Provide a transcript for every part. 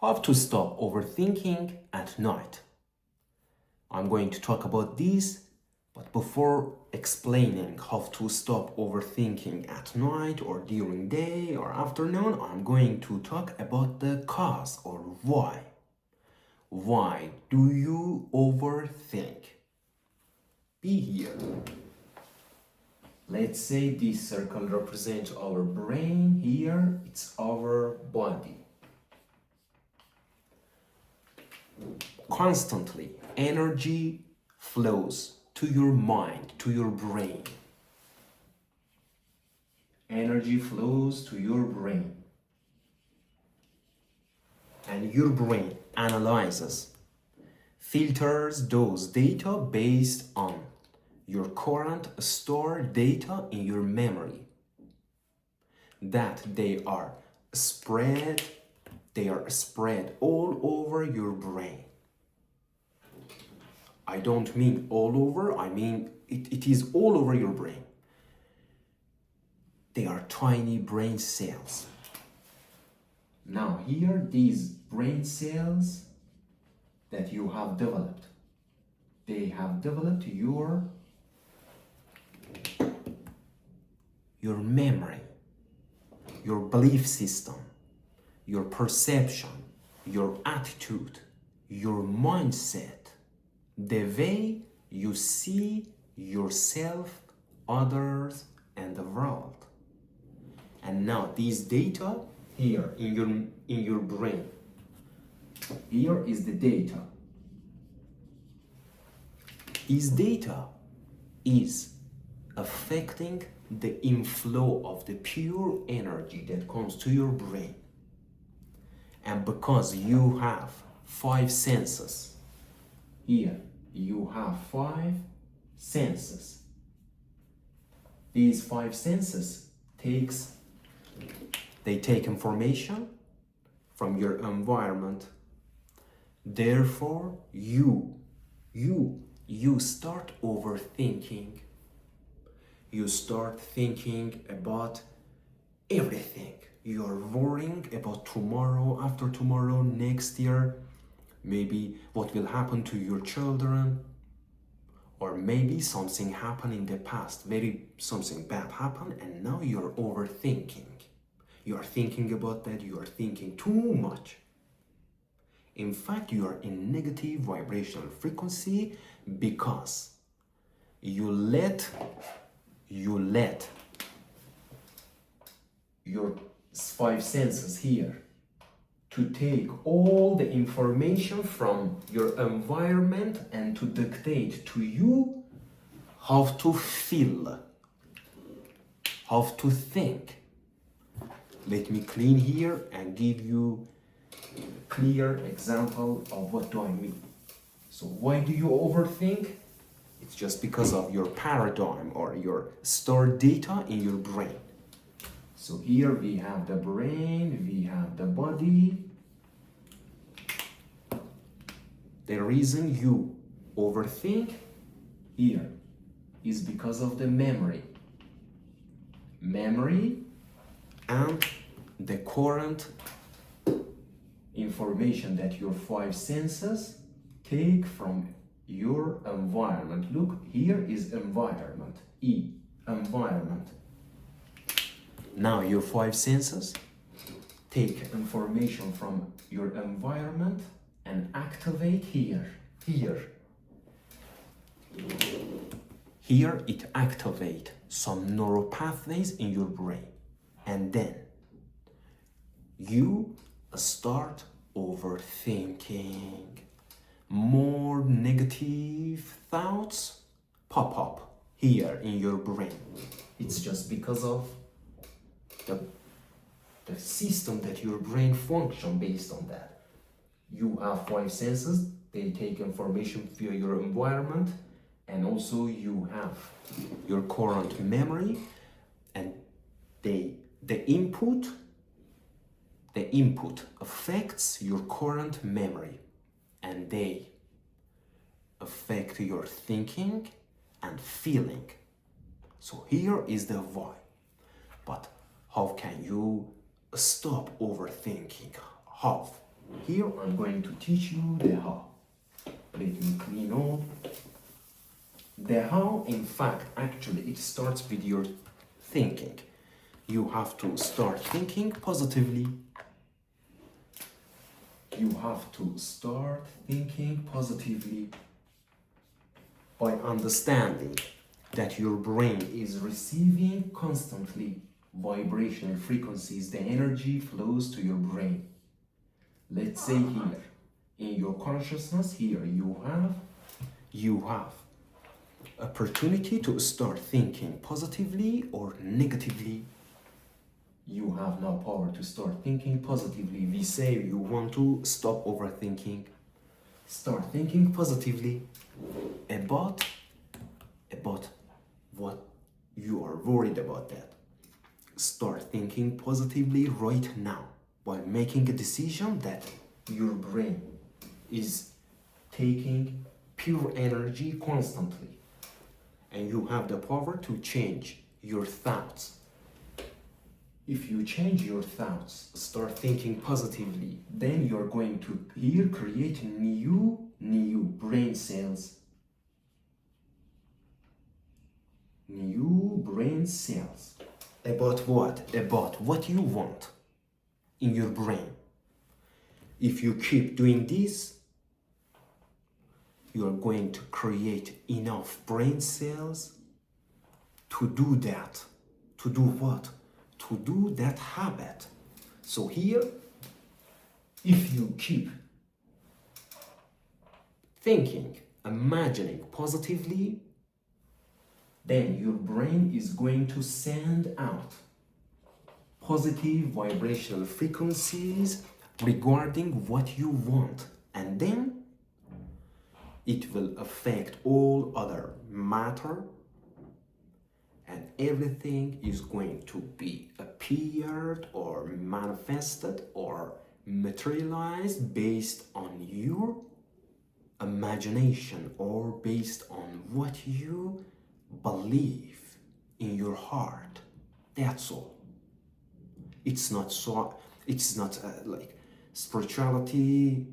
How to stop overthinking at night. I'm going to talk about this, but before explaining how to stop overthinking at night or during day or afternoon, I'm going to talk about the cause or why. Why do you overthink? Be here. Let's say this circle represents our brain. Here, it's our body. Constantly, energy flows to your mind, to your brain. Energy flows to your brain. And your brain analyzes, filters those data based on your current stored data in your memory. That they are spread all over your brain. I don't mean all over, I mean it is all over your brain. They are tiny brain cells. Now here, these brain cells that you have developed, they have developed your memory, your belief system, your perception, your attitude, your mindset, the way you see yourself, others, and the world. And now these data here in your brain, here is the data. This data is affecting the inflow of the pure energy that comes to your brain. And because you have 5 senses, here you have 5 senses. These 5 senses take information from your environment. Therefore, you start overthinking. You start thinking about everything. You are worrying about tomorrow, after tomorrow, next year, maybe what will happen to your children, or maybe something happened in the past, maybe something bad happened, and now you're overthinking. You are thinking about that, you are thinking too much. In fact, you are in negative vibrational frequency because you let your 5 senses here to take all the information from your environment and to dictate to you how to feel, how to think. Let me clean here and give you a clear example of what do I mean. So why do you overthink? It's just because of your paradigm or your stored data in your brain. So here we have the brain, we have the body. The reason you overthink here is because of the memory. Memory and the current information that your 5 senses take from your environment. Look, here is environment, environment. Now your 5 senses take information from your environment and activate here. Here it activates some neural pathways in your brain. And then you start overthinking. More negative thoughts pop up here in your brain. It's just because of the system that your brain functions based on that. You have 5 senses, they take information via your environment, and also you have your current memory, and the input affects your current memory, and they affect your thinking and feeling. So here is the why. But how can you stop overthinking? How? here I'm going to teach you the how. Let me clean up. The how, in fact, actually it starts with your thinking. You have to start thinking positively. You have to start thinking positively by understanding that your brain is receiving constantly vibrational frequencies. The energy flows to your brain. Let's say here, in your consciousness, here you have opportunity to start thinking positively or negatively. You have now power to start thinking positively. We say you want to stop overthinking. Start thinking positively about what you are worried about that. Start thinking positively right now by making a decision that your brain is taking pure energy constantly. And you have the power to change your thoughts. If you change your thoughts, start thinking positively, then you're going to here create new brain cells. New brain cells. About what? About what you want in your brain. If you keep doing this, you are going to create enough brain cells to do that. To do what? To do that habit. So here, if you keep thinking, imagining positively, then your brain is going to send out positive vibrational frequencies regarding what you want, and then it will affect all other matter, and everything is going to be appeared or manifested or materialized based on your imagination or based on what you believe in your heart. That's all. It's not like spirituality.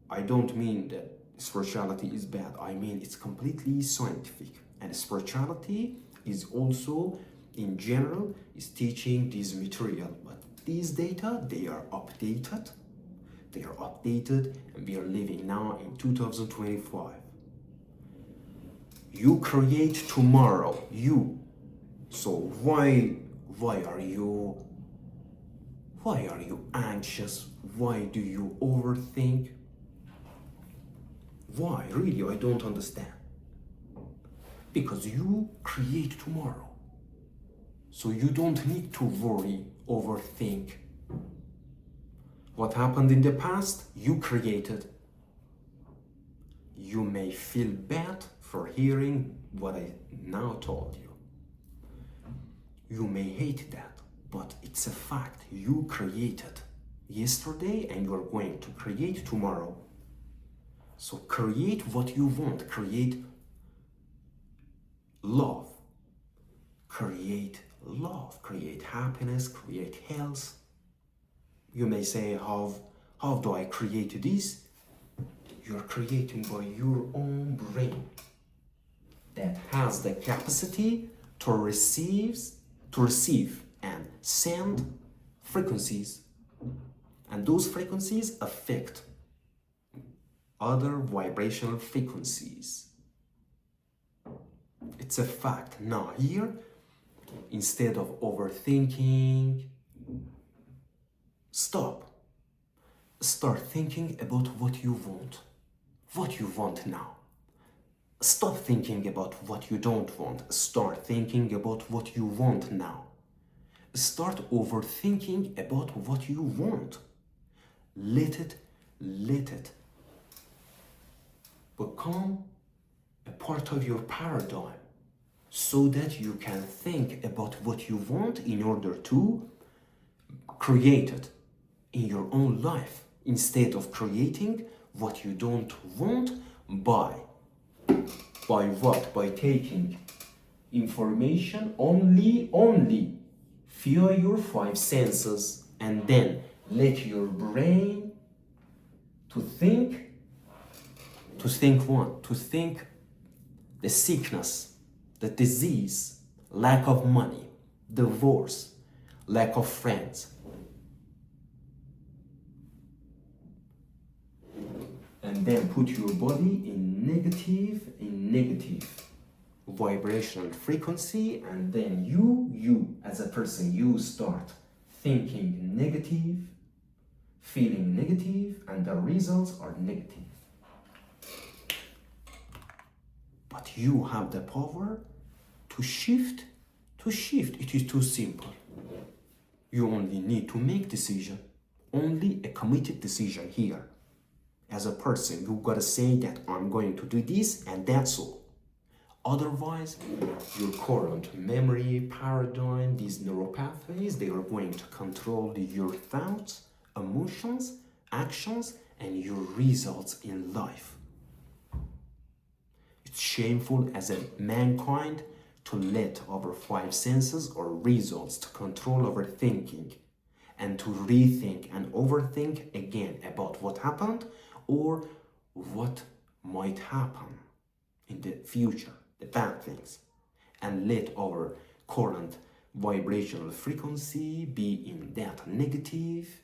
I don't mean that spirituality is bad. I mean it's completely scientific, and spirituality is also in general is teaching this material, but these data, they are updated, and we are living now in 2025. You create tomorrow, you. So why are you anxious? Why do you overthink? Why? Really, I don't understand. Because you create tomorrow. So you don't need to worry, overthink. What happened in the past, you created. You may feel bad for hearing what I now told you. You may hate that, but it's a fact. You created yesterday and you're going to create tomorrow. So create what you want. Create love. Create happiness, create health. You may say, how do I create this? You're creating by your own brain that has the capacity to receive and send frequencies, and those frequencies affect other vibrational frequencies. It's a fact. Now here, instead of overthinking, start thinking about what you want now. Stop thinking about what you don't want. Start thinking about what you want now. Start overthinking about what you want. Let it become a part of your paradigm so that you can think about what you want in order to create it in your own life, instead of creating what you don't want by what? By taking information only via your five senses, and then let your brain To think what? To think the sickness, the disease, lack of money, divorce, lack of friends. And then put your body in negative vibrational frequency, and then you as a person, you start thinking negative, feeling negative, and the results are negative. But you have the power to shift. It is too simple. You only need to make decision, only a committed decision here. As a person, you gotta say that I'm going to do this, and that's all. Otherwise, your current memory paradigm, these neural pathways, they are going to control your thoughts, emotions, actions, and your results in life. It's shameful as a mankind to let our five senses or results to control our thinking, and to rethink and overthink again about what happened or what might happen in the future, the bad things, and let our current vibrational frequency be in that negative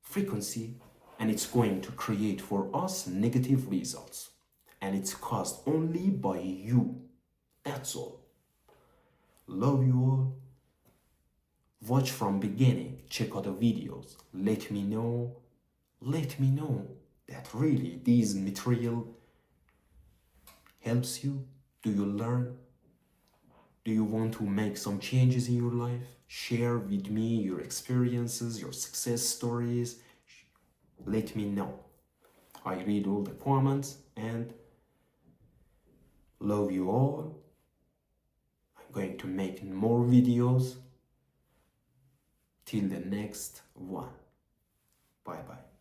frequency, and it's going to create for us negative results, and it's caused only by you. That's all. Love you all. Watch from beginning, check out the videos, let me know that really this material helps you. Do you learn? Do you want to make some changes in your life? Share with me your experiences, your success stories. Let me know. I read all the comments and love you all. I'm going to make more videos. Till the next one. Bye bye.